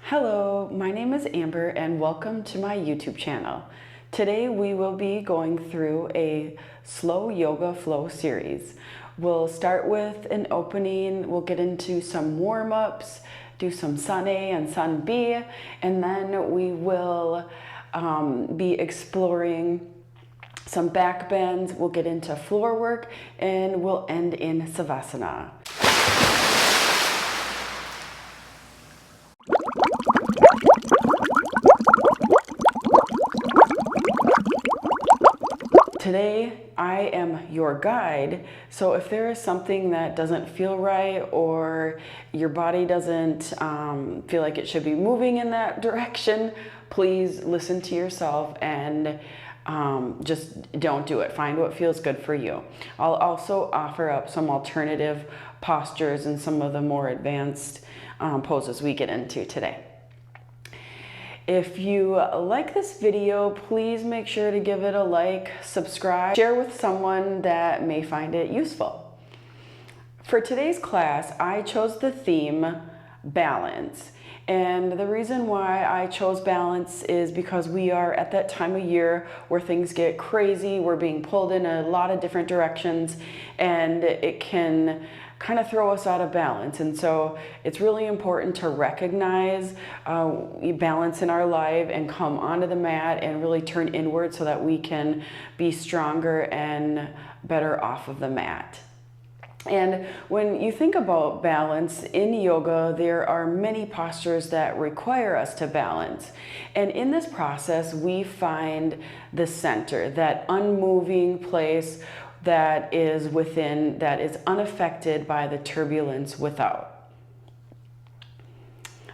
Hello, my name is Amber and welcome to my YouTube channel. Today we will be going through a slow yoga flow series. We'll start with an opening, we'll get into some warm-ups, do some Sun A and Sun B, and then we will be exploring some back bends, we'll get into floor work, and we'll end in Svasana. Today, I am your guide, so if there is something that doesn't feel right or your body doesn't feel like it should be moving in that direction, please listen to yourself and just don't do it. Find what feels good for you. I'll also offer up some alternative postures and some of the more advanced poses we get into today. If you like this video, please make sure to give it a like, subscribe, share with someone that may find it useful. For today's class, I chose the theme balance. And the reason why I chose balance is because we are at that time of year where things get crazy, we're being pulled in a lot of different directions, and it can kind of throw us out of balance. And so it's really important to recognize balance in our life and come onto the mat and really turn inward so that we can be stronger and better off of the mat. And when you think about balance in yoga, there are many postures that require us to balance. And in this process, we find the center, that unmoving place that is within, that is unaffected by the turbulence without.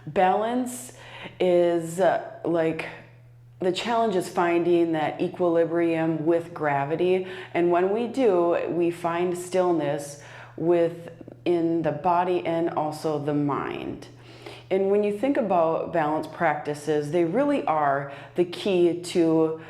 Balance is the challenge is finding that equilibrium with gravity. And when we do, we find stillness within the body and also the mind. And when you think about balance practices, they really are the key to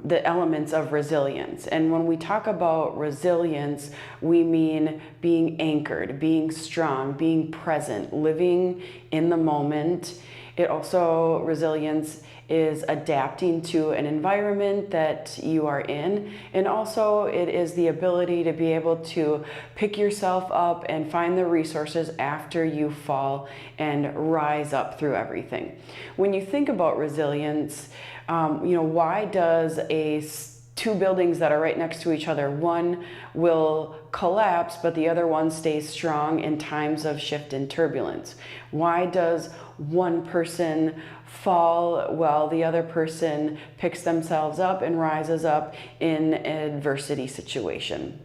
the elements of resilience. And when we talk about resilience, we mean being anchored, being strong, being present, living in the moment. It also, resilience is adapting to an environment that you are in. And also it is the ability to be able to pick yourself up and find the resources after you fall and rise up through everything. When you think about resilience, why does two buildings that are right next to each other, one will collapse, but the other one stays strong in times of shift and turbulence? Why does one person fall while the other person picks themselves up and rises up in an adversity situation?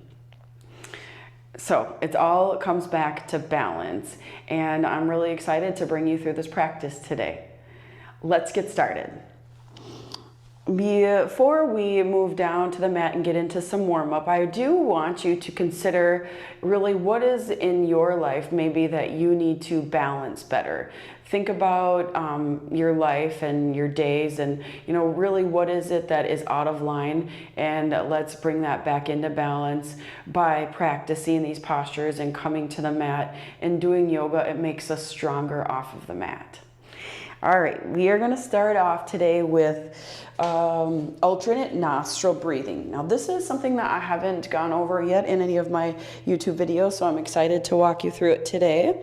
So it all comes back to balance, and I'm really excited to bring you through this practice today. Let's get started. Before we move down to the mat and get into some warm-up, I do want you to consider really what is in your life maybe that you need to balance better. Think about your life and your days and really what is it that is out of line, and let's bring that back into balance by practicing these postures and coming to the mat and doing yoga. It makes us stronger off of the mat. All right, we are going to start off today with alternate nostril breathing. Now, this is something that I haven't gone over yet in any of my YouTube videos, so I'm excited to walk you through it today.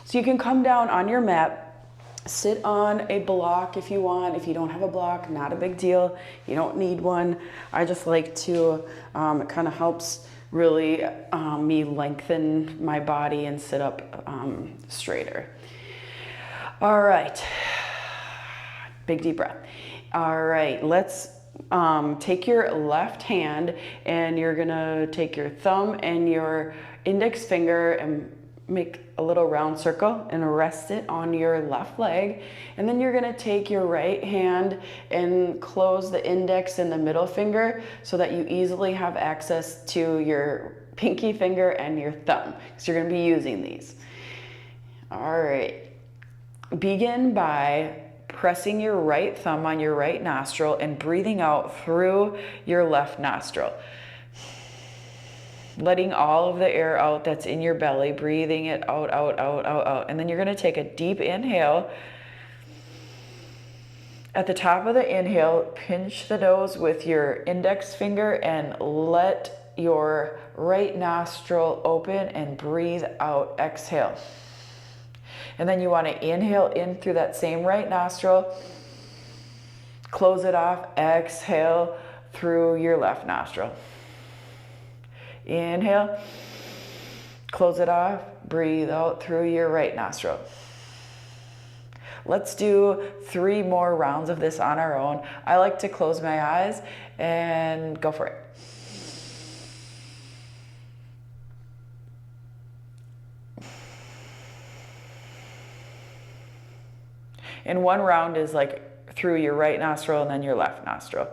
So you can come down on your mat, sit on a block if you want. If you don't have a block, not a big deal. You don't need one. I just like to, it kind of helps really me lengthen my body and sit up straighter. All right, big deep breath. All right, let's take your left hand and you're gonna take your thumb and your index finger and make a little round circle and rest it on your left leg. And then you're gonna take your right hand and close the index and the middle finger so that you easily have access to your pinky finger and your thumb, because you're gonna be using these. All right. Begin by pressing your right thumb on your right nostril and breathing out through your left nostril. Letting all of the air out that's in your belly, breathing it out, out, out, out, out. And then you're going to take a deep inhale At the top of the inhale, pinch the nose with your index finger and let your right nostril open and breathe out. Exhale. And then you want to inhale in through that same right nostril. Close it off. Exhale through your left nostril. Inhale. Close it off. Breathe out through your right nostril. Let's do 3 more rounds of this on our own. I like to close my eyes and go for it. And 1 round is like through your right nostril and then your left nostril.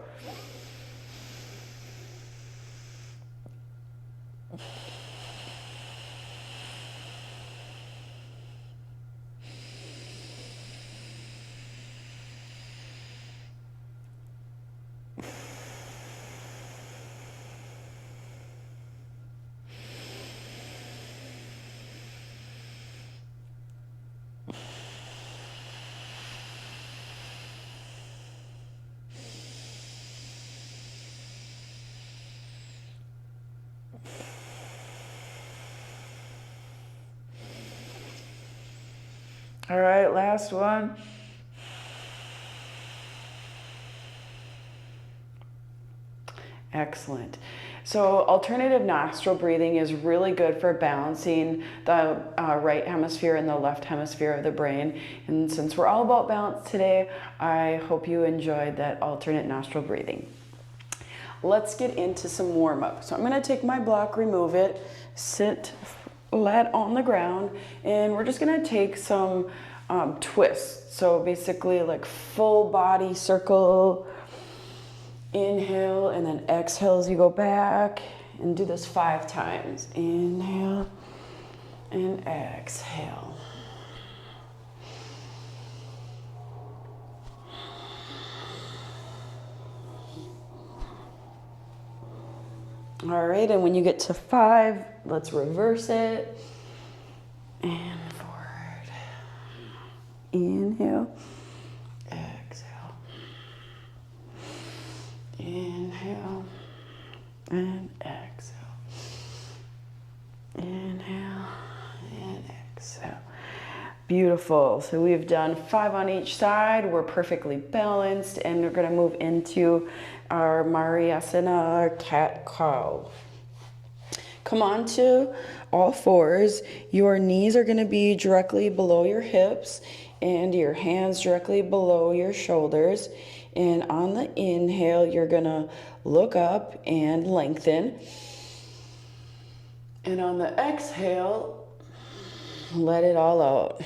All right, last one. Excellent. So alternative nostril breathing is really good for balancing the right hemisphere and the left hemisphere of the brain. And since we're all about balance today, I hope you enjoyed that alternate nostril breathing. Let's get into some warm-up. So I'm going to take my block, remove it, sit flat on the ground, and we're just going to take some twists. So basically like full body circle. Inhale and then exhale as you go back, and do this 5 times. Inhale and exhale. All right, and when you get to 5, let's reverse it. And forward. Inhale. Exhale. Inhale. And exhale. Inhale. And exhale. Beautiful. So we've done 5 on each side. We're perfectly balanced, and we're going to move into our Parighasana, our cat-cow. Come on to all fours. Your knees are going to be directly below your hips and your hands directly below your shoulders. And on the inhale, you're going to look up and lengthen. And on the exhale, let it all out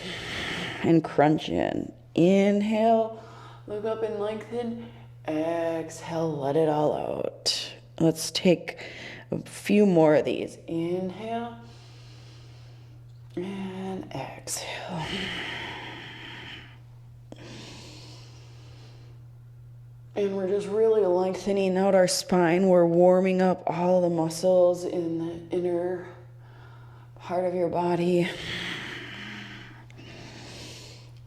and crunch in. Inhale, look up and lengthen. Exhale, let it all out. Let's take a few more of these. Inhale and exhale. And we're just really lengthening out our spine. We're warming up all the muscles in the inner part of your body.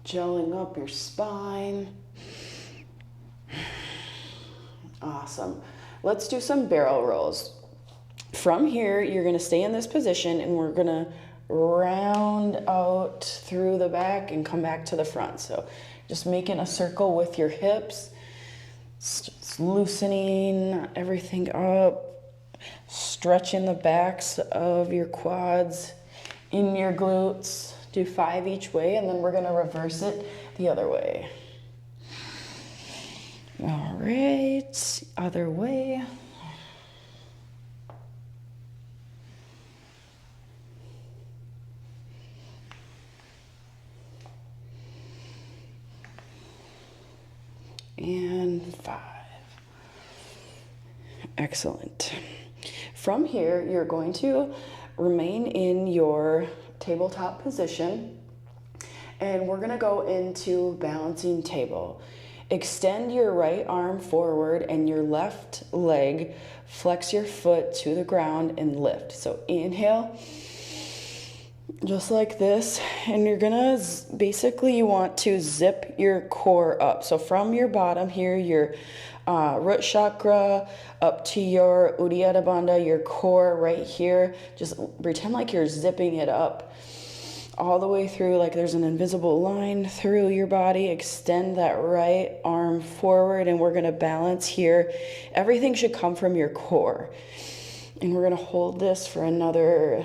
Gelling up your spine. Awesome. Let's do some barrel rolls. From here, you're going to stay in this position, and we're going to round out through the back and come back to the front. So just making a circle with your hips, just loosening everything up, stretching the backs of your quads, in your glutes. Do 5 each way, and then we're going to reverse it the other way. All right, other way. And 5. Excellent. From here, you're going to remain in your tabletop position, and we're going to go into balancing table. Extend your right arm forward and your left leg. Flex your foot to the ground and lift. So inhale. just like this. And you're gonna, basically you want to zip your core up. So from your bottom here, your root chakra, up to your Uddiyana Bandha, your core right here, just pretend like you're zipping it up all the way through, like there's an invisible line through your body. Extend that right arm forward, and we're gonna balance here. Everything should come from your core. And we're gonna hold this for another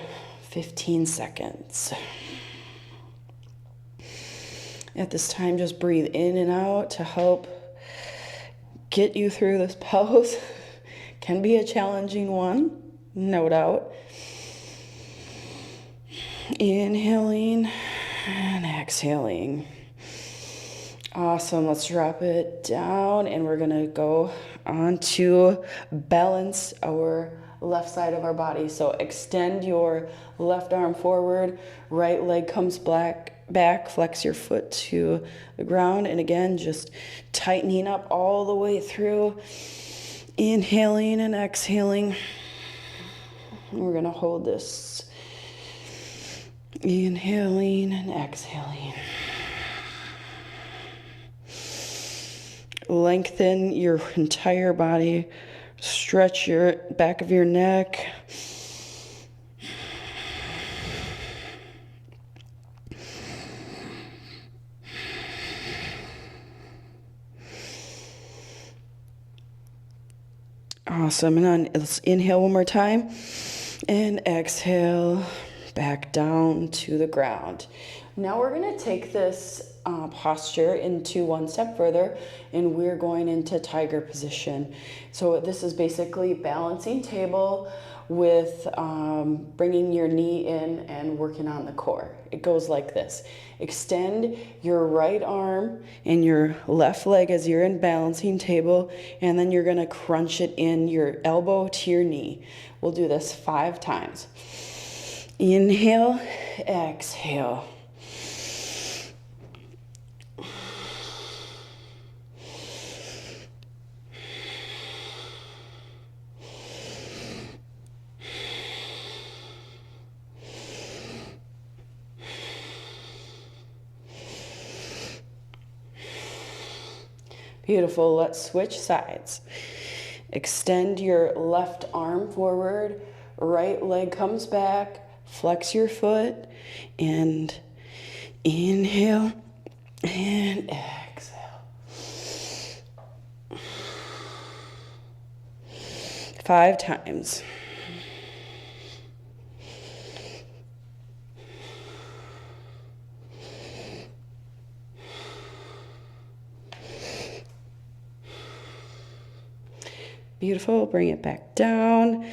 15 seconds. At this time, just breathe in and out to help get you through this pose. Can be a challenging one, no doubt. Inhaling and exhaling. Awesome. Let's drop it down, and we're gonna go on to balance our left side of our body. So extend your left arm forward, right leg comes back, flex your foot to the ground, and again, just tightening up all the way through. Inhaling and exhaling. We're gonna hold this. Inhaling and exhaling. Lengthen your entire body. Stretch your back of your neck. Awesome. And then let's inhale one more time and exhale back down to the ground. Now we're going to take this posture into one step further, and we're going into tiger position. So this is basically balancing table with bringing your knee in and working on the core. It goes like this. Extend your right arm and your left leg as you're in balancing table, and then you're going to crunch it in your elbow to your knee. We'll do this 5 times. Inhale, exhale. Beautiful. Let's switch sides. Extend your left arm forward, right leg comes back, flex your foot, and inhale and exhale. 5 times. Beautiful. Bring it back down.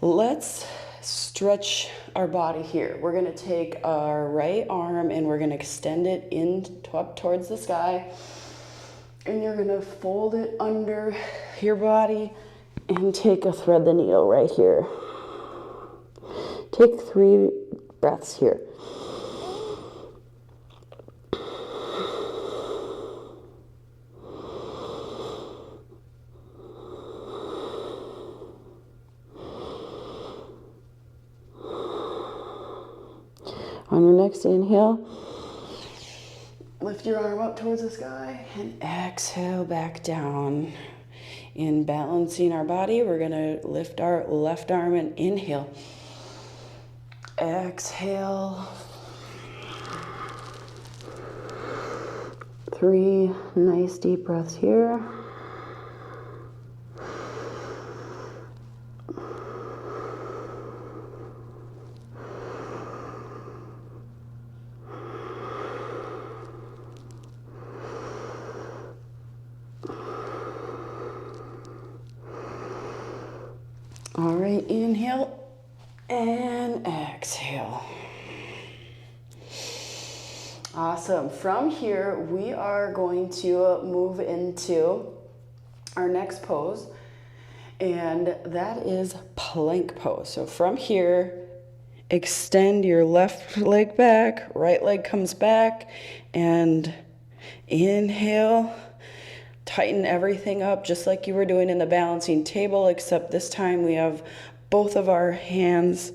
Let's stretch our body here. We're going to take our right arm and we're going to extend it up towards the sky. And you're going to fold it under your body and take a thread the needle right here. Take 3 breaths here. On your next inhale, lift your arm up towards the sky and exhale back down. In balancing our body, we're going to lift our left arm and inhale. Exhale. 3 nice deep breaths here. All right, inhale and exhale. Awesome. From here, we are going to move into our next pose, and that is plank pose. So from here, extend your left leg back, right leg comes back, and inhale. Tighten everything up just like you were doing in the balancing table, except this time we have both of our hands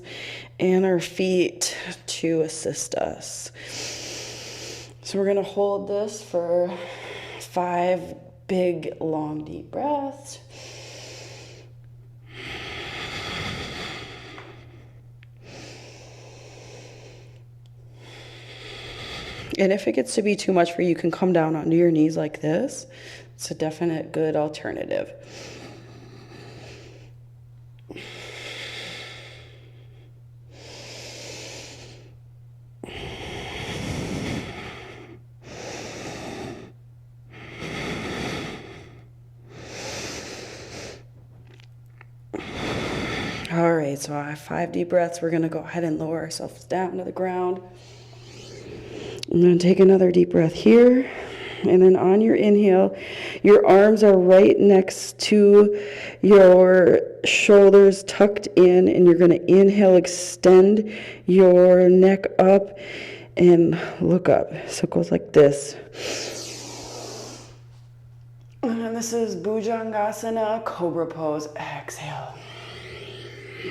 and our feet to assist us. So we're going to hold this for 5 big, long, deep breaths. And if it gets to be too much for you, you can come down onto your knees like this. It's a definite good alternative. All right, so I have 5 deep breaths. We're going to go ahead and lower ourselves down to the ground. I'm going to take another deep breath here. And then on your inhale, your arms are right next to your shoulders tucked in. And you're going to inhale, extend your neck up and look up. So it goes like this. And this is Bhujangasana, Cobra Pose. Exhale.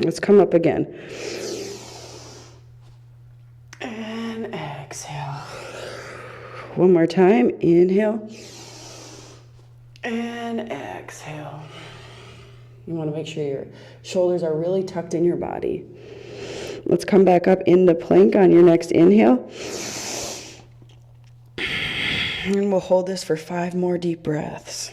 Let's come up again. And exhale. One more time. Inhale. And exhale. You want to make sure your shoulders are really tucked in your body. Let's come back up into plank on your next inhale. And we'll hold this for 5 more deep breaths.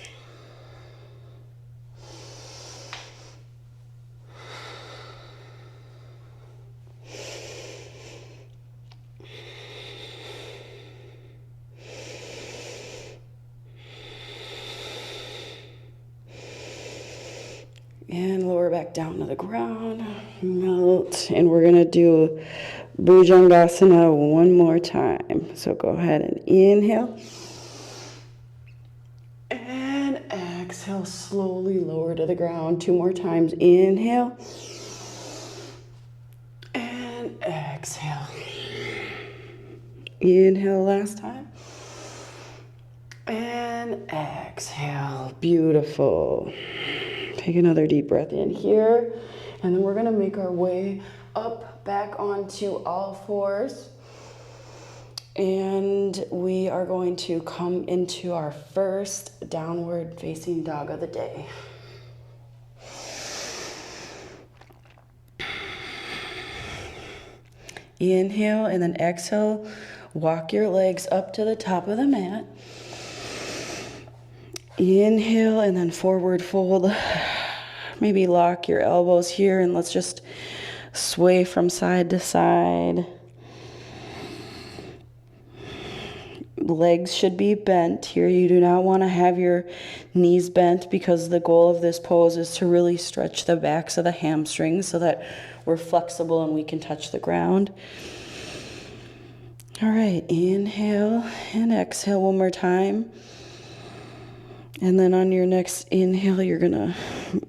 And lower back down to the ground, melt, and we're going to do Bhujangasana one more time. So go ahead and inhale. And exhale, slowly lower to the ground. 2 more times. Inhale. And exhale. Inhale last time. And exhale. Beautiful. Take another deep breath in here, and then we're going to make our way up back onto all fours, and we are going to come into our first downward facing dog of the day. Inhale and then exhale, walk your legs up to the top of the mat. Inhale and then forward fold. Maybe lock your elbows here and let's just sway from side to side. Legs should be bent here. You do not want to have your knees bent because the goal of this pose is to really stretch the backs of the hamstrings so that we're flexible and we can touch the ground. All right, inhale and exhale one more time. And then on your next inhale, you're going to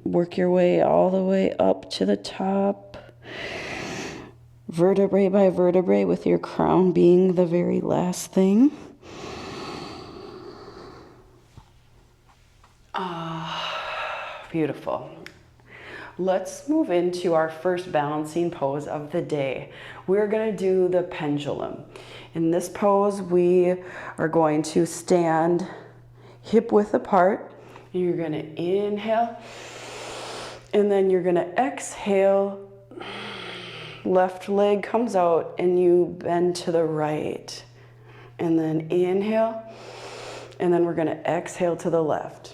work your way all the way up to the top, vertebrae by vertebrae, with your crown being the very last thing. Beautiful. Let's move into our first balancing pose of the day. We're going to do the pendulum. In this pose, we are going to stand hip width apart. You're going to inhale, and then you're going to exhale. Left leg comes out, and you bend to the right. And then inhale, and then we're going to exhale to the left.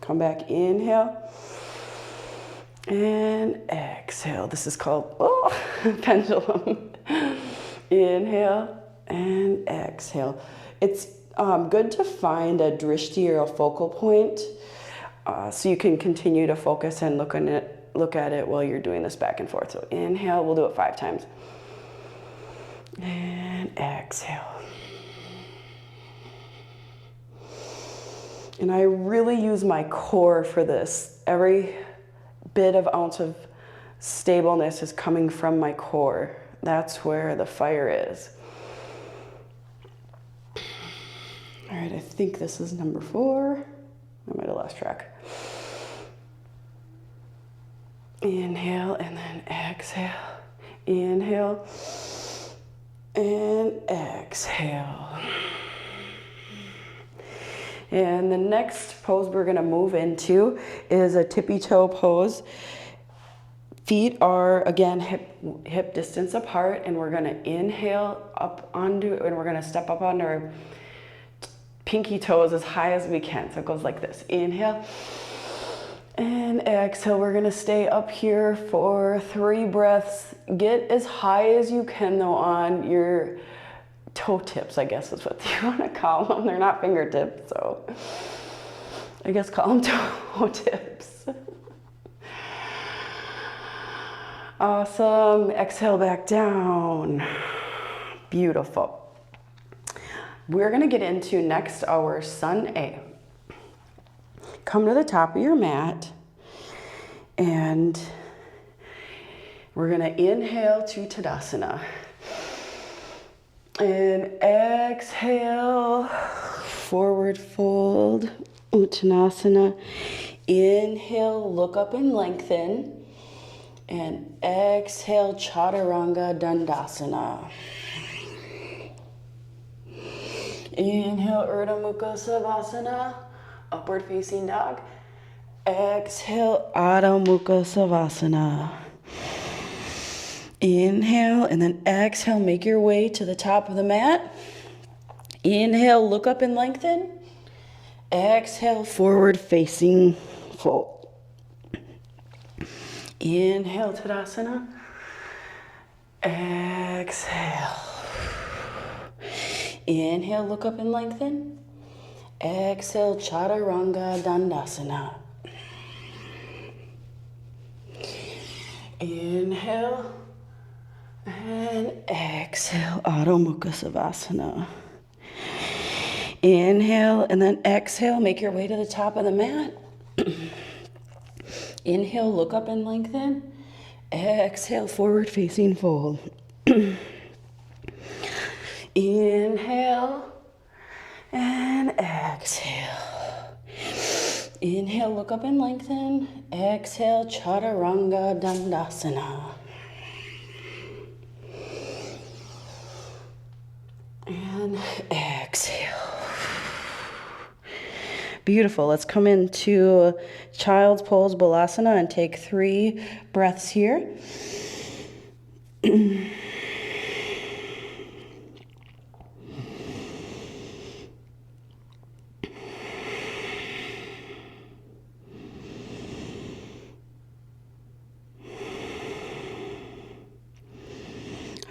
Come back, inhale, and exhale. This is called pendulum. Inhale and exhale. It's good to find a drishti or a focal point so you can continue to focus and look at it while you're doing this back and forth. So inhale, we'll do it 5 times. And exhale. And I really use my core for this. Every bit of ounce of stableness is coming from my core. That's where the fire is. All right, I think this is number 4. I might have lost track. Inhale and then exhale. Inhale and exhale. And the next pose we're going to move into is a tippy toe pose. Feet are, again, hip distance apart, and we're going to inhale up onto, and we're going to step up onto our pinky toes as high as we can. So it goes like this. Inhale and exhale. We're going to stay up here for 3 breaths. Get as high as you can, though, on your toe tips, I guess is what you want to call them. They're not fingertips, so I guess call them toe tips. Awesome. Exhale back down. Beautiful. We're going to get into next our Sun A. Come to the top of your mat, and we're going to inhale to Utkatasana. And exhale, forward fold, Uttanasana. Inhale, look up and lengthen. And exhale, Chaturanga Dandasana. Inhale, Urdhva Mukha Savasana, upward facing dog. Exhale, Adho Mukha Savasana. Inhale and then exhale, make your way to the top of the mat. Inhale, look up and lengthen. Exhale, forward facing fold. Inhale, Tadasana. Exhale. Inhale, look up and lengthen. Exhale, Chaturanga Dandasana. Inhale. And exhale, Adho Mukha Savasana. Inhale and then exhale, make your way to the top of the mat. Inhale, look up and lengthen. Exhale, forward facing fold. Inhale and exhale. Inhale, look up and lengthen. Exhale, Chaturanga Dandasana. And exhale. Beautiful. Let's come into child's pose, Malasana, and take 3 breaths here.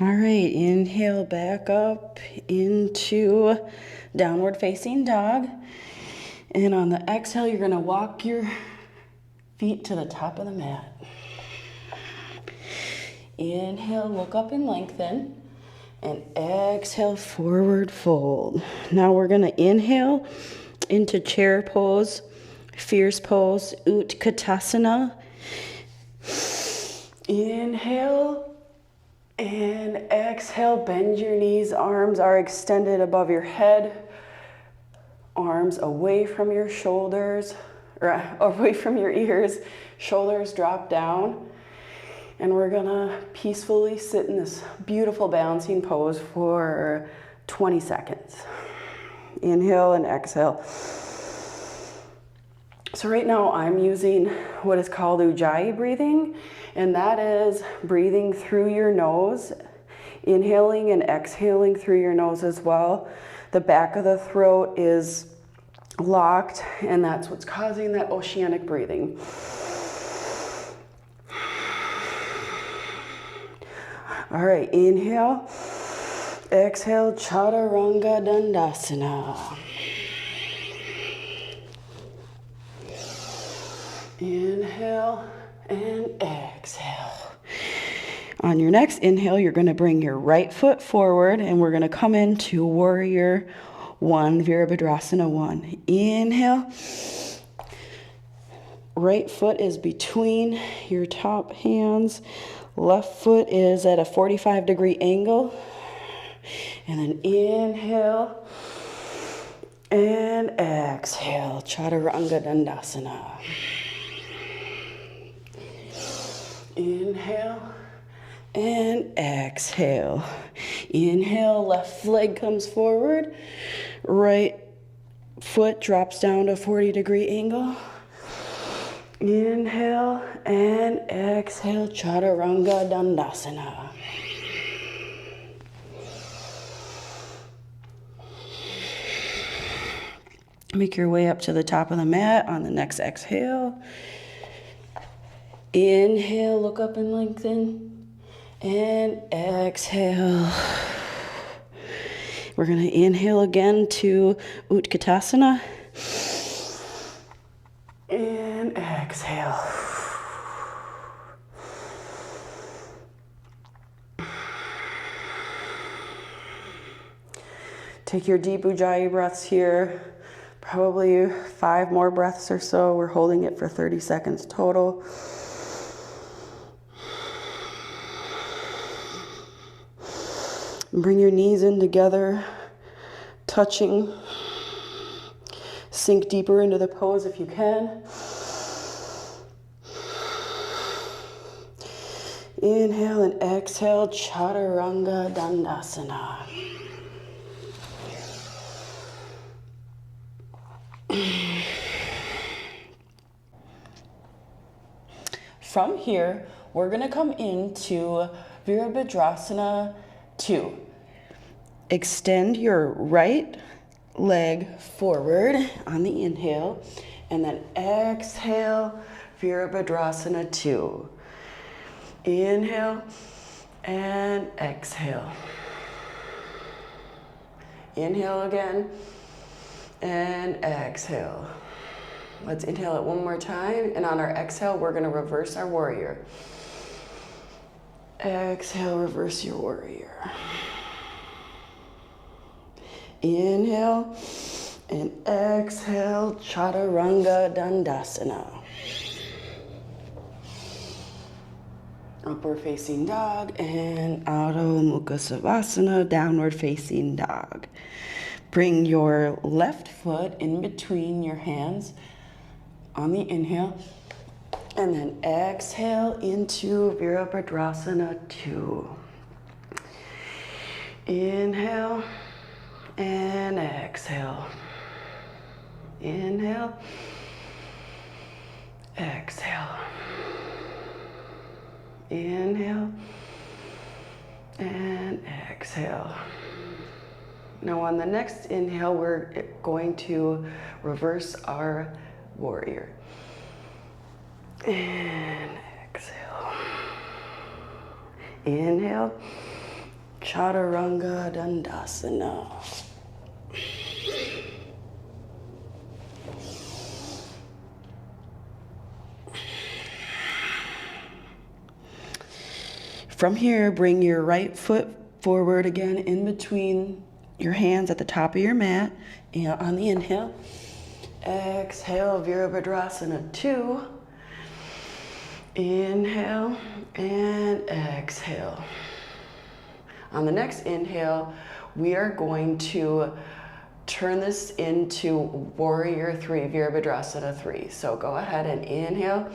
All right, inhale back up into downward facing dog. And on the exhale, you're gonna walk your feet to the top of the mat. Inhale, look up and lengthen. And exhale, forward fold. Now we're gonna inhale into chair pose, fierce pose, Utkatasana. Inhale. And exhale, bend your knees, arms are extended above your head, arms away from your shoulders, or away from your ears, shoulders drop down. And we're gonna peacefully sit in this beautiful balancing pose for 20 seconds. Inhale and exhale. So right now I'm using what is called Ujjayi breathing, and that is breathing through your nose, inhaling and exhaling through your nose as well. The back of the throat is locked, and that's what's causing that oceanic breathing. All right, inhale, exhale, Chaturanga Dandasana. Inhale and exhale. On your next inhale, you're going to bring your right foot forward, and we're going to come into Warrior 1, Virabhadrasana 1. Inhale. Right foot is between your top hands. Left foot is at a 45-degree angle. And then inhale and exhale, Chaturanga Dandasana. Inhale and exhale. Inhale, left leg comes forward. Right foot drops down to 40-degree angle. Inhale and exhale, Chaturanga Dandasana. Make your way up to the top of the mat on the next exhale. Inhale, look up and lengthen. And exhale. We're going to inhale again to Utkatasana. And exhale. Take your deep Ujjayi breaths here. Probably 5 more breaths or so. We're holding it for 30 seconds total. Bring your knees in together, touching. Sink deeper into the pose if you can. Inhale and exhale, Chaturanga Dandasana. From here, we're going to come into Virabhadrasana II. Extend your right leg forward on the inhale, and then exhale, Virabhadrasana II. Inhale and exhale. Inhale again and exhale. Let's inhale it one more time, and on our exhale, we're going to reverse our warrior. Exhale, reverse your warrior. Inhale and exhale, Chaturanga Dandasana. Upward facing dog and Adho Mukha Savasana, downward facing dog. Bring your left foot in between your hands on the inhale, and then exhale into Virabhadrasana II. Inhale and exhale. Inhale, exhale. Inhale and exhale. Now on the next inhale, we're going to reverse our warrior. And exhale. Inhale, Chaturanga Dandasana. From here, bring your right foot forward again in between your hands at the top of your mat. And on the inhale, exhale, Virabhadrasana II. Inhale and exhale. On the next inhale, we are going to turn this into Warrior III, Virabhadrasana III. So go ahead and inhale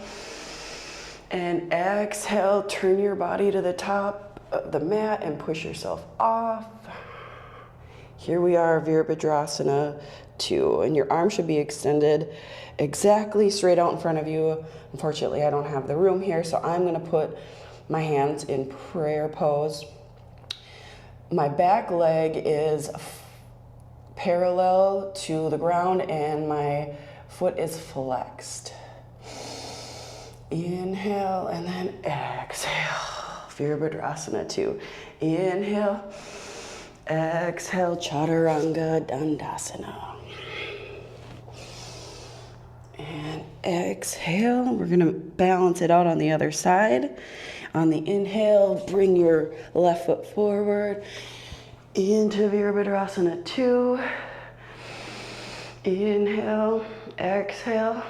and exhale. Turn your body to the top of the mat and push yourself off. Here we are, Virabhadrasana II, and your arm should be extended exactly straight out in front of you. Unfortunately, I don't have the room here, so I'm going to put my hands in prayer pose. My back leg is parallel to the ground and my foot is flexed. Inhale and then exhale. Virabhadrasana II. Inhale, exhale, Chaturanga Dandasana. And exhale. We're going to balance it out on the other side. On the inhale, bring your left foot forward into Virabhadrasana II. Inhale, exhale.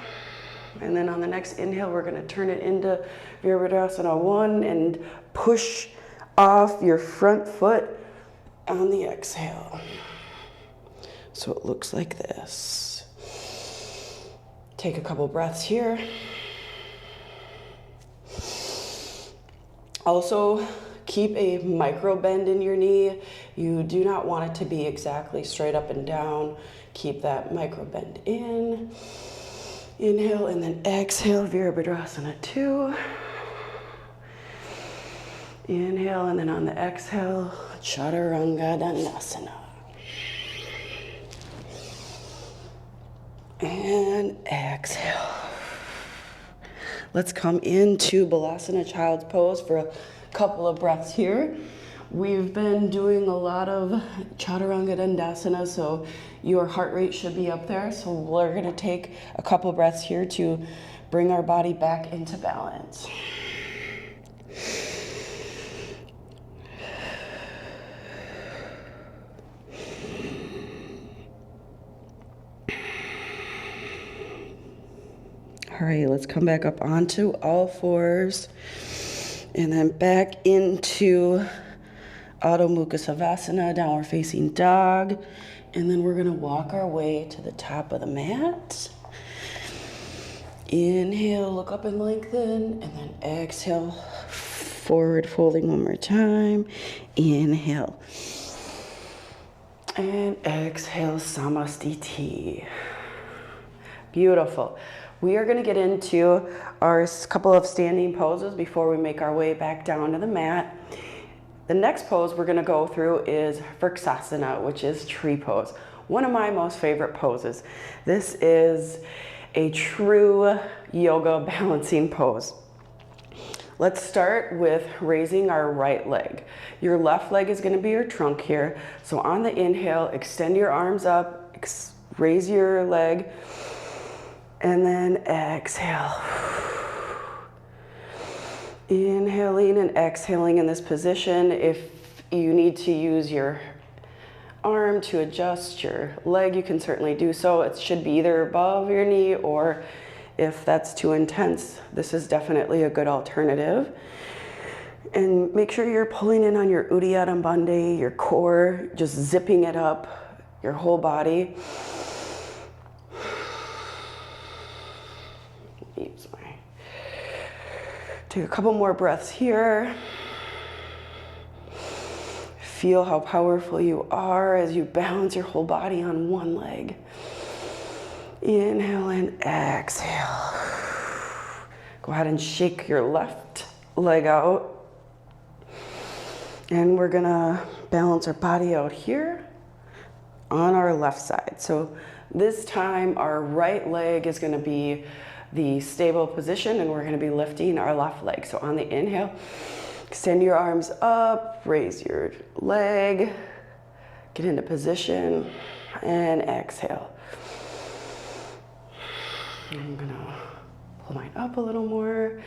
And then on the next inhale, we're going to turn it into Virabhadrasana I and push off your front foot on the exhale. So it looks like this. Take a couple breaths here. Also, keep a micro bend in your knee. You do not want it to be exactly straight up and down. Keep that micro bend in. Inhale and then exhale, Virabhadrasana II. Inhale and then on the exhale, Chaturanga. And exhale. Let's come into Malasana Child's Pose for a couple of breaths here. We've been doing a lot of Chaturanga, so your heart rate should be up there. So we're gonna take a couple of breaths here to bring our body back into balance. All right, let's come back up onto all fours and then back into Adho Mukha Savasana, downward facing dog. And then we're gonna walk our way to the top of the mat. Inhale, look up and lengthen, and then exhale, forward folding one more time. Inhale. And exhale, Samastiti. Beautiful. We are gonna get into our couple of standing poses before we make our way back down to the mat. The next pose we're gonna go through is Vrksasana, which is tree pose. One of my most favorite poses. This is a true yoga balancing pose. Let's start with raising our right leg. Your left leg is gonna be your trunk here. So on the inhale, extend your arms up, raise your leg, and then exhale. Inhaling and exhaling in this position. If you need to use your arm to adjust your leg, you can certainly do so. It should be either above your knee, or if that's too intense, this is definitely a good alternative. And make sure you're pulling in on your Uddiyana Bandha, your core, just zipping it up, your whole body. Take a couple more breaths here. Feel how powerful you are as you balance your whole body on one leg. Inhale and exhale. Go ahead and shake your left leg out. And we're gonna balance our body out here on our left side. So this time our right leg is gonna be the stable position, and we're gonna be lifting our left leg. So on the inhale, extend your arms up, raise your leg, get into position, and exhale. I'm gonna pull mine up a little more.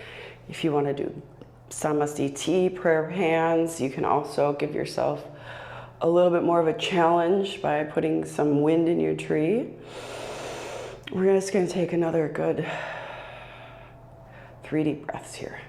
If you wanna do Samastiti, prayer hands, you can also give yourself a little bit more of a challenge by putting some wind in your tree. We're just gonna take another good 3 deep breaths here.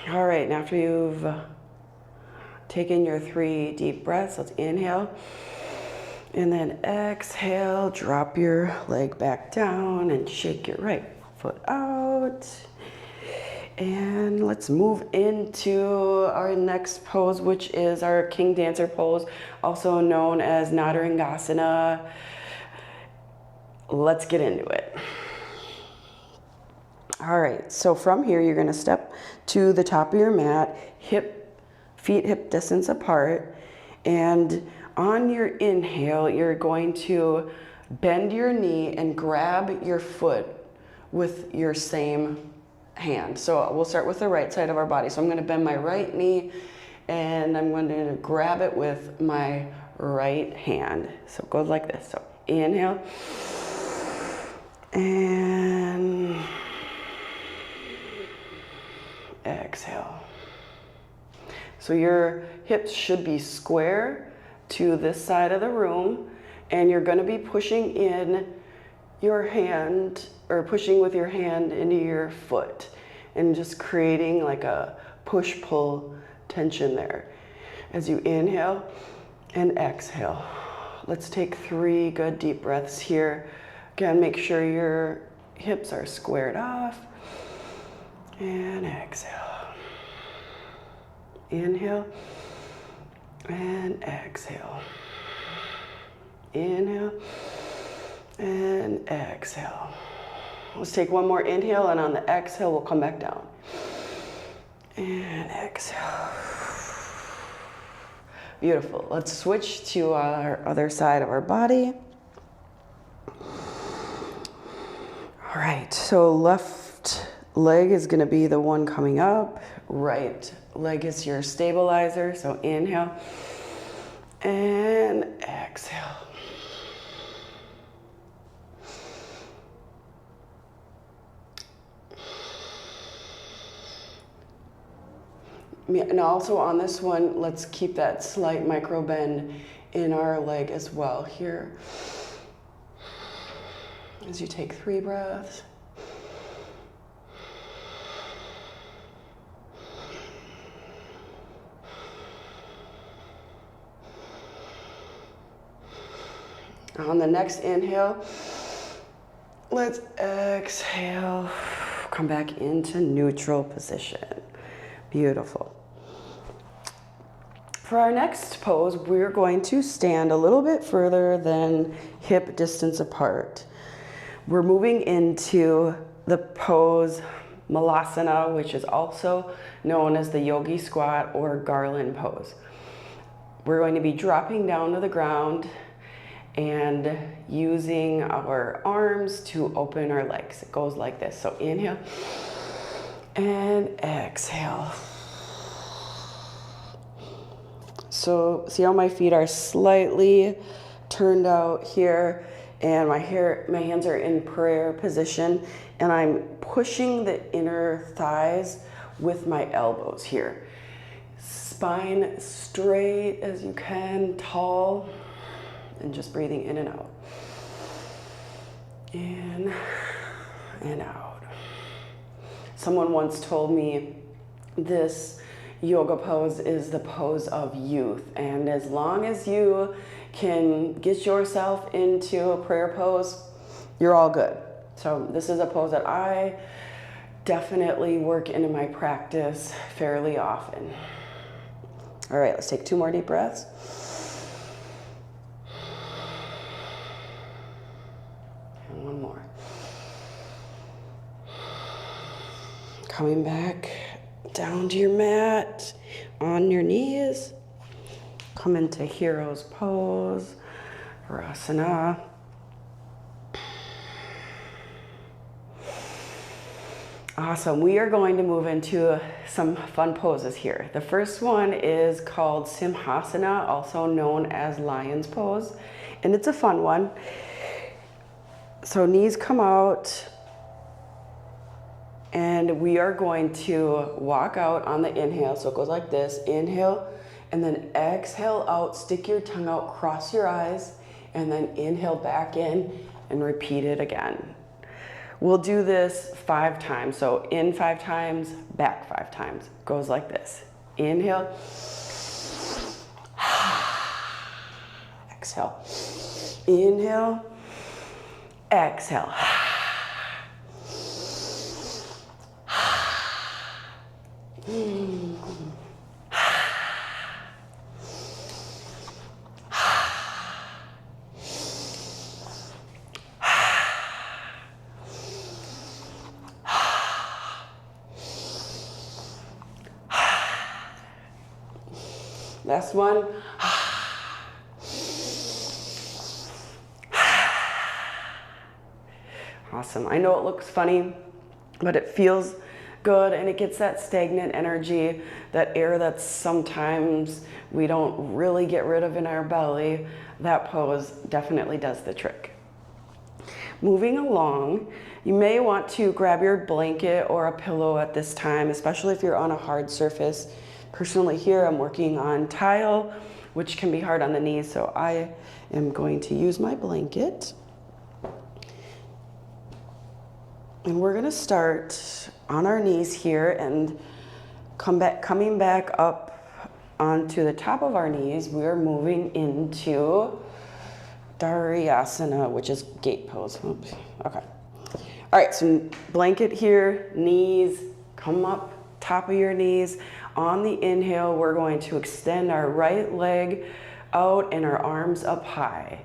All right, and after you've taken your 3 deep breaths, let's inhale. And then exhale, drop your leg back down and shake your right foot out. And let's move into our next pose, which is our King Dancer pose, also known as Natarajasana. Let's get into it. All right, so from here, you're gonna step to the top of your mat, feet hip distance apart, and on your inhale, you're going to bend your knee and grab your foot with your same hand. So we'll start with the right side of our body. So I'm going to bend my right knee and I'm going to grab it with my right hand. So it goes like this. So inhale and exhale. So your hips should be square to this side of the room, and you're going to be pushing in your hand, or pushing with your hand into your foot. and just creating like a push-pull tension there. As you inhale and exhale. Let's take 3 good deep breaths here. Again, make sure your hips are squared off. And exhale. Inhale and exhale. Inhale and exhale. Let's take one more inhale, and on the exhale, we'll come back down. And exhale. Beautiful. Let's switch to our other side of our body. All right, so left leg is gonna be the one coming up. Right leg is your stabilizer. So inhale and exhale. And also on this one, let's keep that slight micro bend in our leg as well here. As you take 3 breaths. On the next inhale, let's exhale. Come back into neutral position. Beautiful. For our next pose, we're going to stand a little bit further than hip distance apart. We're moving into the pose Malasana, which is also known as the yogi squat or garland pose. We're going to be dropping down to the ground and using our arms to open our legs. It goes like this. So inhale and exhale. So see how my feet are slightly turned out here, and my hands are in prayer position, and I'm pushing the inner thighs with my elbows here. Spine straight as you can, tall, and just breathing in and out. In and out. Someone once told me this yoga pose is the pose of youth, and as long as you can get yourself into a prayer pose, you're all good. So this is a pose that I definitely work into my practice fairly often. All right, let's take 2 more deep breaths. And 1 more. Coming back down to your mat, on your knees. Come into hero's pose, Virasana. Awesome. We are going to move into some fun poses here. The first one is called Simhasana, also known as lion's pose, and it's a fun one. So knees come out, and we are going to walk out on the inhale. So it goes like this, inhale, and then exhale out, stick your tongue out, cross your eyes, and then inhale back in and repeat it again. We'll do this 5 times. So in 5 times, back 5 times. Goes like this. Inhale. Exhale. Inhale. Exhale. Last one. Awesome. I know it looks funny, but it feels good, and it gets that stagnant energy, that air that sometimes we don't really get rid of in our belly. That pose definitely does the trick. Moving along, you may want to grab your blanket or a pillow at this time, especially if you're on a hard surface. Personally here, I'm working on tile, which can be hard on the knees, so I am going to use my blanket. And we're gonna start on our knees here and coming back up onto the top of our knees. We're moving into Dhanurasana, which is gate pose. Oops. Okay. All right, so blanket here, knees, come up, top of your knees. On the inhale, we're going to extend our right leg out and our arms up high.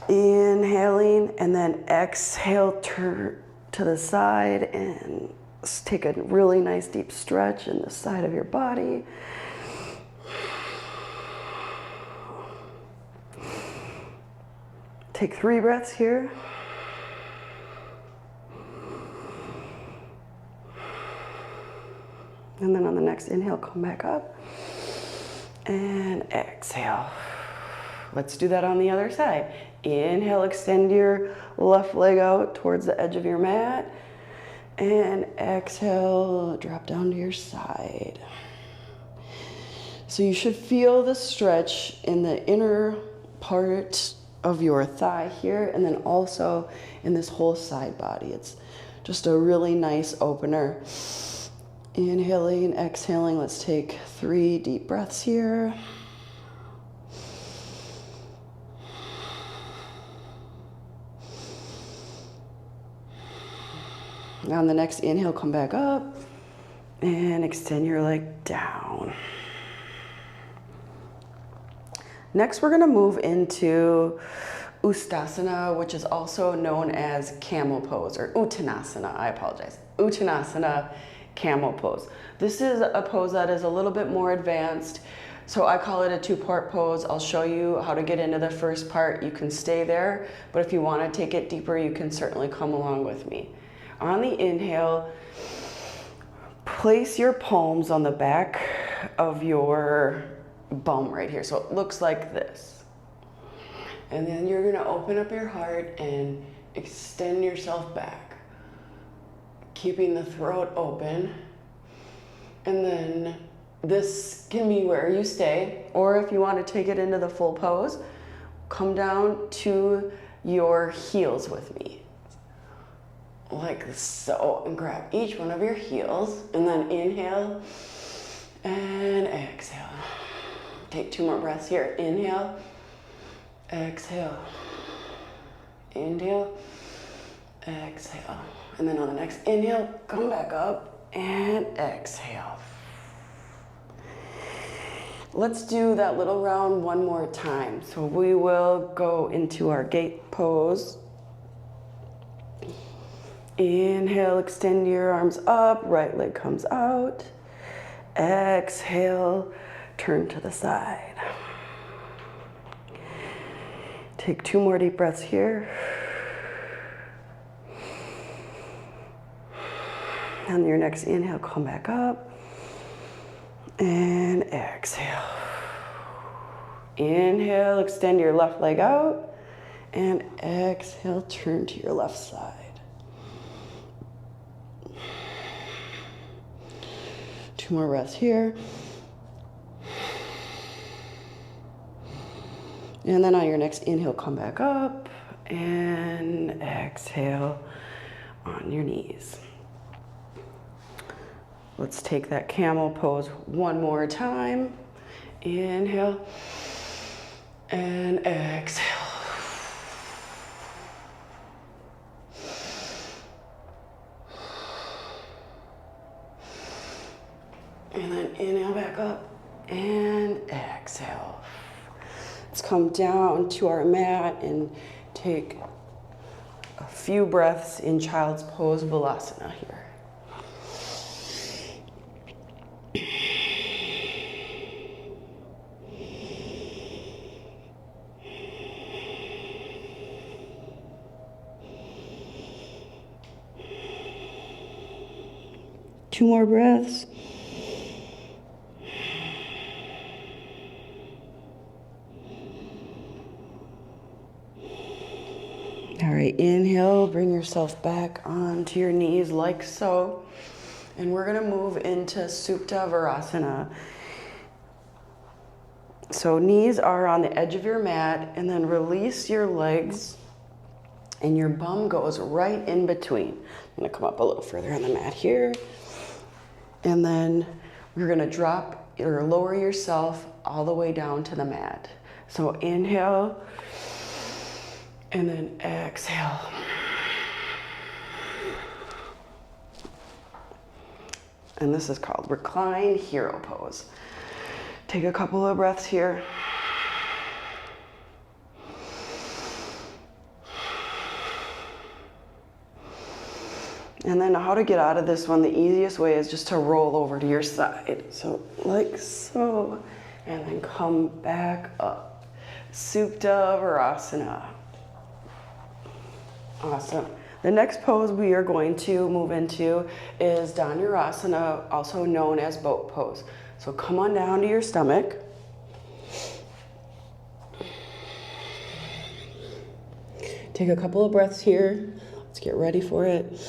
Inhaling, and then exhale, turn to the side and take a really nice deep stretch in the side of your body. Take 3 breaths here. And then on the next inhale, come back up and exhale. Let's do that on the other side. Inhale, extend your left leg out towards the edge of your mat. And exhale, drop down to your side. So you should feel the stretch in the inner part of your thigh here, and then also in this whole side body. It's just a really nice opener. Inhaling, exhaling. Let's take 3 deep breaths here. Now on the next inhale, come back up and extend your leg down. Next, we're gonna move into Ustrasana, which is also known as Camel pose, or Uttanasana, I apologize. Uttanasana, Camel pose. This is a pose that is a little bit more advanced, so I call it a 2-part pose. I'll show you how to get into the first part. You can stay there, but if you wanna take it deeper, you can certainly come along with me. On the inhale, place your palms on the back of your bum right here. So it looks like this. And then you're gonna open up your heart and extend yourself back, keeping the throat open. And then this can be where you stay, or if you want to take it into the full pose, come down to your heels with me. Like so, and grab each one of your heels, and then inhale and exhale. Take 2 more breaths here. Inhale, exhale, inhale, exhale. And then on the next inhale, come back up and exhale. Let's do that little round one more time. So we will go into our gate pose. Inhale, extend your arms up, right leg comes out. Exhale, turn to the side. Take 2 more deep breaths here. On your next inhale, come back up. And exhale. Inhale, extend your left leg out. And exhale, turn to your left side. Two more breaths here. And then on your next inhale, come back up and exhale on your knees. Let's take that camel pose one more time. Inhale and exhale. And then inhale back up and exhale. Let's come down to our mat and take a few breaths in child's pose, Malasana here. Two more breaths. All right, inhale, bring yourself back onto your knees like so. And we're gonna move into Supta Virasana. So knees are on the edge of your mat, and then release your legs and your bum goes right in between. I'm gonna come up a little further on the mat here. And then we're gonna drop or lower yourself all the way down to the mat. So inhale, and then exhale. And this is called Recline Hero Pose. Take a couple of breaths here. And then how to get out of this one, the easiest way is just to roll over to your side. So like so, and then come back up. Supta, Virasana. Awesome. The next pose we are going to move into is Dhanurasana, also known as boat pose. So come on down to your stomach. Take a couple of breaths here. Let's get ready for it.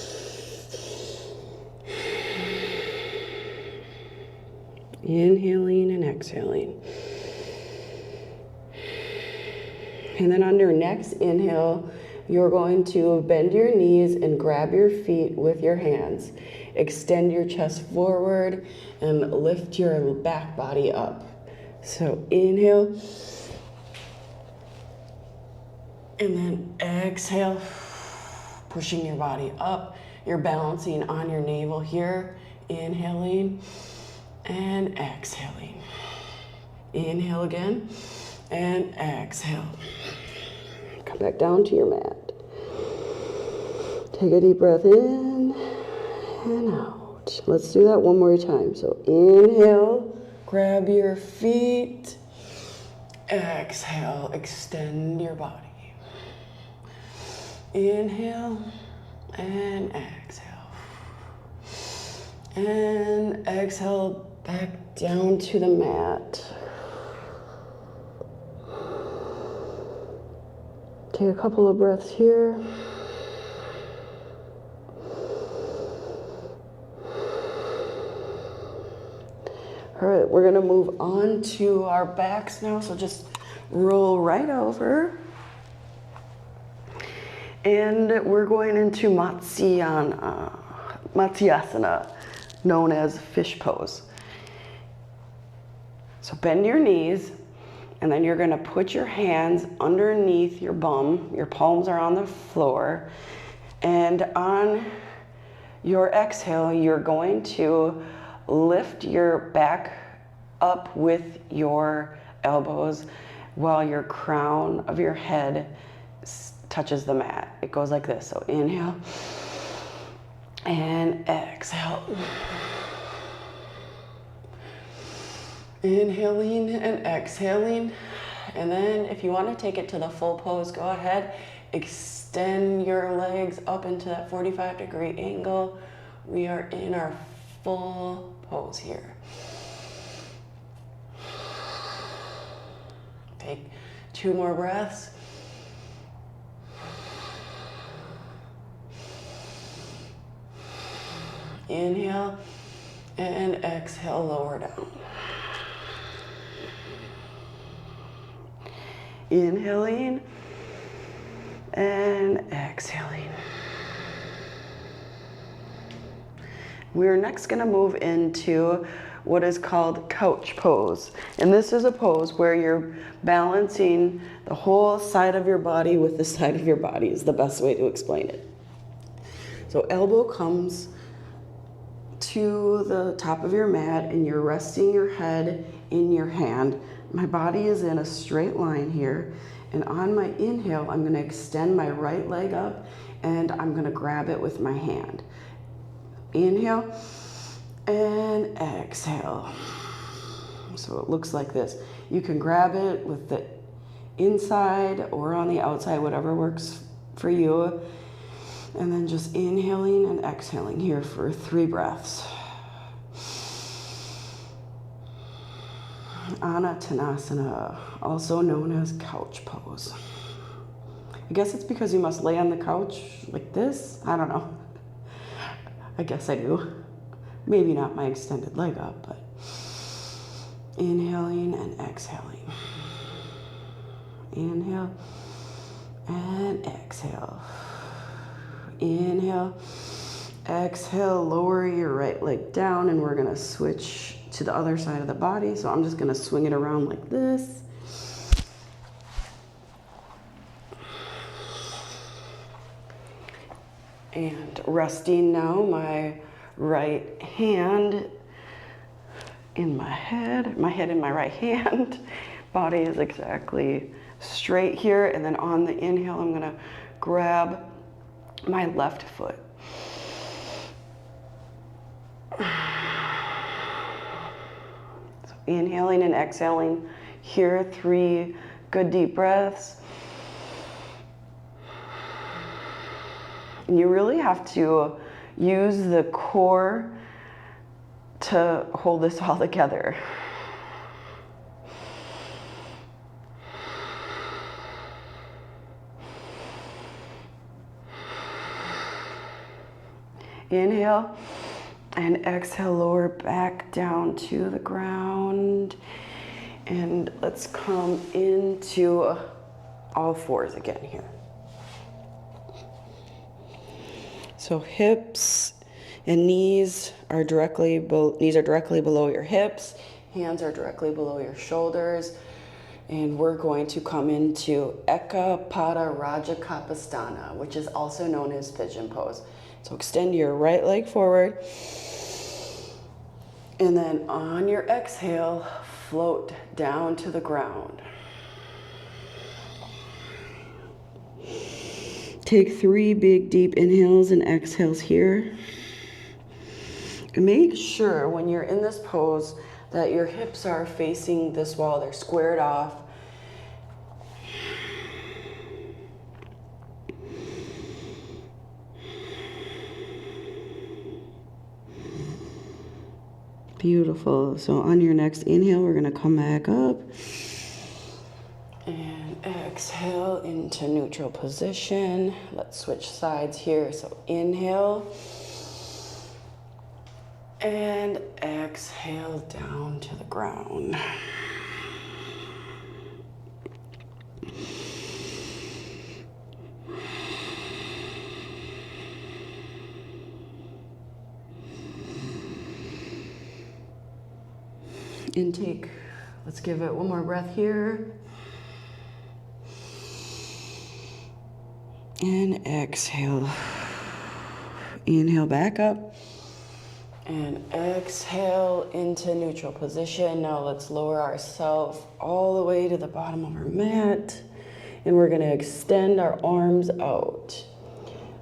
Inhaling and exhaling. And then on your next inhale, you're going to bend your knees and grab your feet with your hands. Extend your chest forward and lift your back body up. So inhale. And then exhale, pushing your body up. You're balancing on your navel here. Inhaling and exhaling. Inhale again and exhale. Come back down to your mat. Take a deep breath in and out. Let's do that one more time. So inhale, grab your feet. Exhale, extend your body. Inhale and exhale. And exhale back down to the mat. Take a couple of breaths here. All right, we're gonna move on to our backs now, so just roll right over. And we're going into Matsyana, Matsyana, known as fish pose. So bend your knees, and then you're gonna put your hands underneath your bum. Your palms are on the floor. And on your exhale, you're going to lift your back up with your elbows while your crown of your head touches the mat. It goes like this. So inhale and exhale. Inhaling and exhaling. And then if you want to take it to the full pose, go ahead. Extend your legs up into that 45-degree angle. We are in our full pose here. Take 2 more breaths. Inhale and exhale, lower down. Inhaling and exhaling. We're next going to move into what is called couch pose. And this is a pose where you're balancing the whole side of your body with the side of your body is the best way to explain it. So elbow comes to the top of your mat and you're resting your head in your hand. My body is in a straight line here, and on my inhale I'm going to extend my right leg up and I'm going to grab it with my hand. Inhale and exhale. So it looks like this. You can grab it with the inside or on the outside, whatever works for you. And then just inhaling and exhaling here for 3 breaths. Anatasana, also known as couch pose. I guess it's because you must lay on the couch like this. I don't know. I guess I do. Maybe not my extended leg up, but inhaling and exhaling. Inhale And exhale. Inhale. Exhale, lower your right leg down, and we're gonna switch to the other side of the body. So I'm just gonna swing it around like this. And resting now, my right hand in my head in my right hand. Body is exactly straight here. And then on the inhale, I'm gonna grab my left foot. So inhaling and exhaling here, 3 good deep breaths. And you really have to use the core to hold this all together. Inhale and exhale, lower back down to the ground. And let's come into all fours again here. So hips and knees are directly below your hips. Hands are directly below your shoulders. And we're going to come into Rajakopotasana, which is also known as Pigeon pose. So extend your right leg forward. And then on your exhale, float down to the ground. Take 3 big deep inhales and exhales here. And make sure when you're in this pose that your hips are facing this wall, they're squared off. Beautiful. So on your next inhale, we're gonna come back up. And exhale into neutral position. Let's switch sides here. So inhale. And exhale down to the ground. Intake. Let's give it one more breath here. And exhale. Inhale back up. And exhale into neutral position. Now let's lower ourselves all the way to the bottom of our mat. And we're gonna extend our arms out.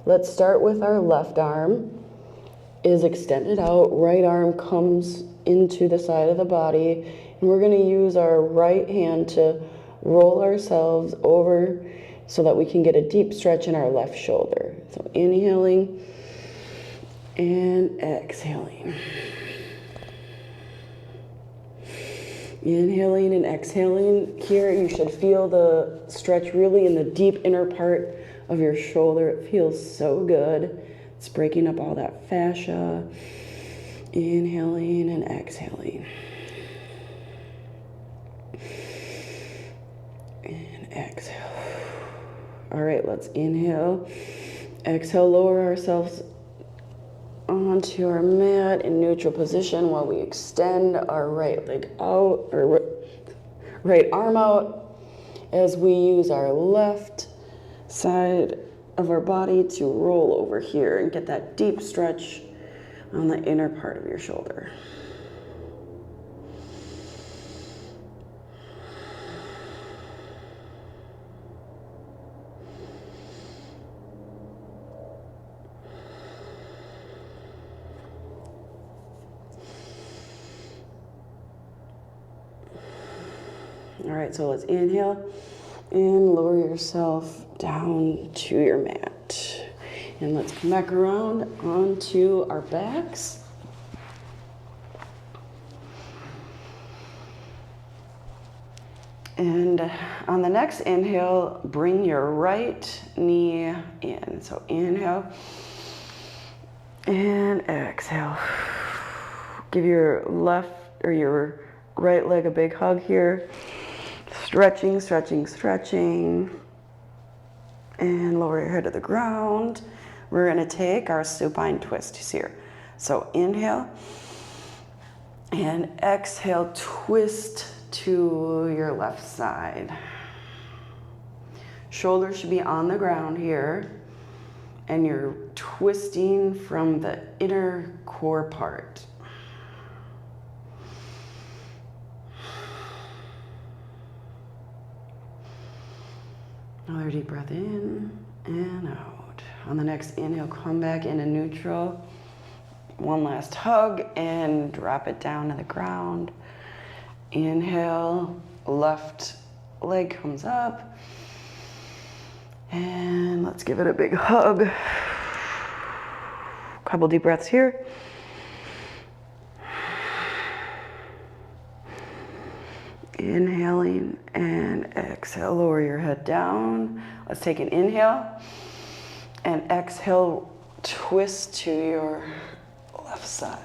Let's start with our left arm is extended out. Right arm comes into the side of the body. And we're gonna use our right hand to roll ourselves over so that we can get a deep stretch in our left shoulder. So inhaling and exhaling. Inhaling and exhaling. Here you should feel the stretch really in the deep inner part of your shoulder. It feels so good. It's breaking up all that fascia. Inhaling and exhaling. And exhale. All right, let's inhale. Exhale, lower ourselves onto our mat in neutral position while we extend our right leg out, or right arm out, as we use our left side of our body to roll over here and get that deep stretch on the inner part of your shoulder. All right, so let's inhale and lower yourself down to your mat. And let's come back around onto our backs. And on the next inhale, bring your right knee in. So inhale and exhale. Give your left or your right leg a big hug here. Stretching, stretching, stretching. And lower your head to the ground. We're gonna take our supine twist here. So inhale and exhale, twist to your left side. Shoulders should be on the ground here, and you're twisting from the inner core part. Another deep breath in and out. On the next inhale, come back into neutral. One last hug and drop it down to the ground. Inhale, left leg comes up. And let's give it a big hug. Couple deep breaths here. Inhaling and exhale, lower your head down. Let's take an inhale and exhale, twist to your left side.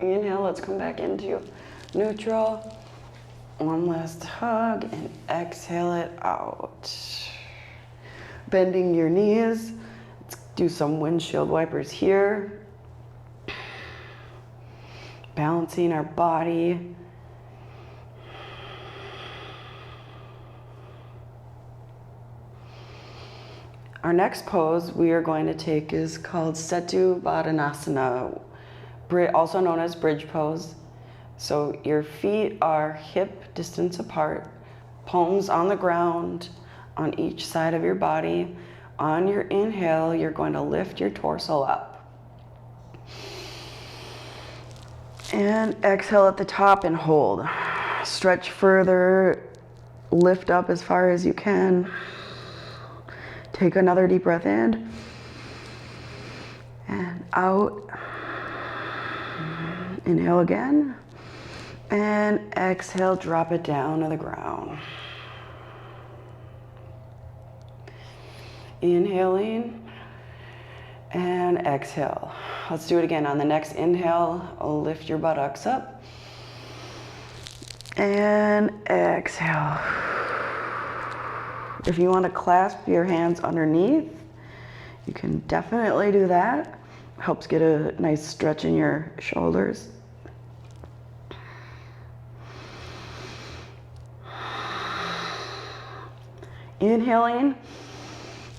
Inhale, let's come back into neutral. One last hug and exhale it out. Bending your knees. Let's do some windshield wipers here. Balancing our body. Our next pose we are going to take is called Virabhadrasana, also known as bridge pose. So your feet are hip distance apart, palms on the ground on each side of your body. On your inhale, you're going to lift your torso up. And exhale at the top and hold. Stretch further, lift up as far as you can. Take another deep breath in and out. Inhale again. And exhale, drop it down to the ground. Inhaling and exhale. Let's do it again. On the next inhale, lift your buttocks up. And exhale. If you want to clasp your hands underneath, you can definitely do that. Helps get a nice stretch in your shoulders. Inhaling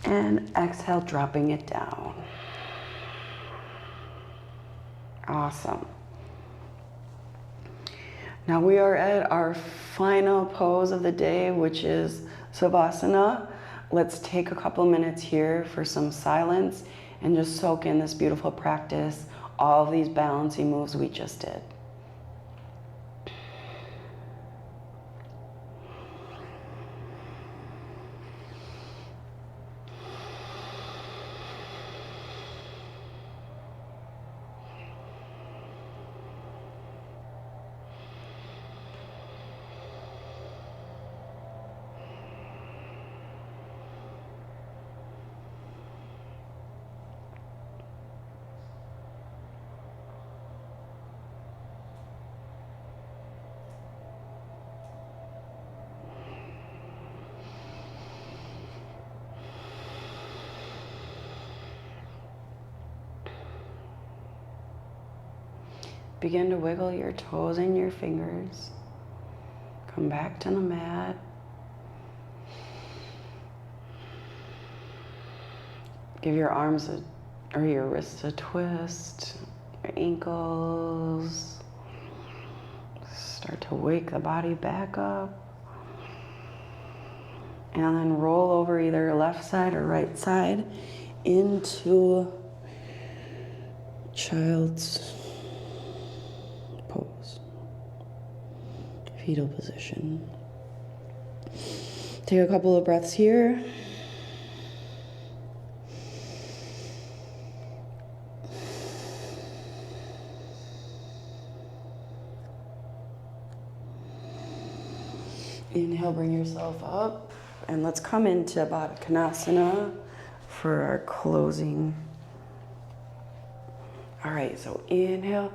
and exhale, dropping it down. Awesome. Now we are at our final pose of the day, which is Svasana. Let's take a couple minutes here for some silence and just soak in this beautiful practice, all of these balancing moves we just did. Begin to wiggle your toes and your fingers. Come back to the mat. Give your arms or your wrists a twist, your ankles. Start to wake the body back up. And then roll over either left side or right side into child's pose, fetal position. Take a couple of breaths here. Inhale, bring yourself up. And let's come into Backbends for our closing. All right, so inhale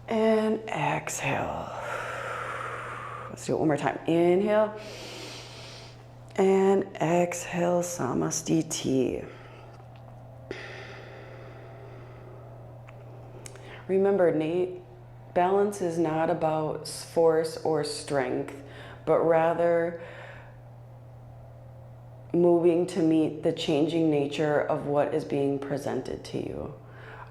and exhale. Let's do it one more time. Inhale and exhale, Samastiti. Remember, balance is not about force or strength, but rather moving to meet the changing nature of what is being presented to you.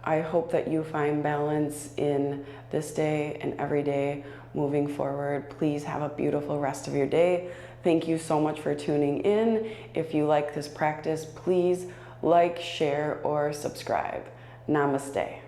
I hope that you find balance in this day and every day moving forward. Please have a beautiful rest of your day. Thank you so much for tuning in. If you like this practice, please like, share, or subscribe. Namaste.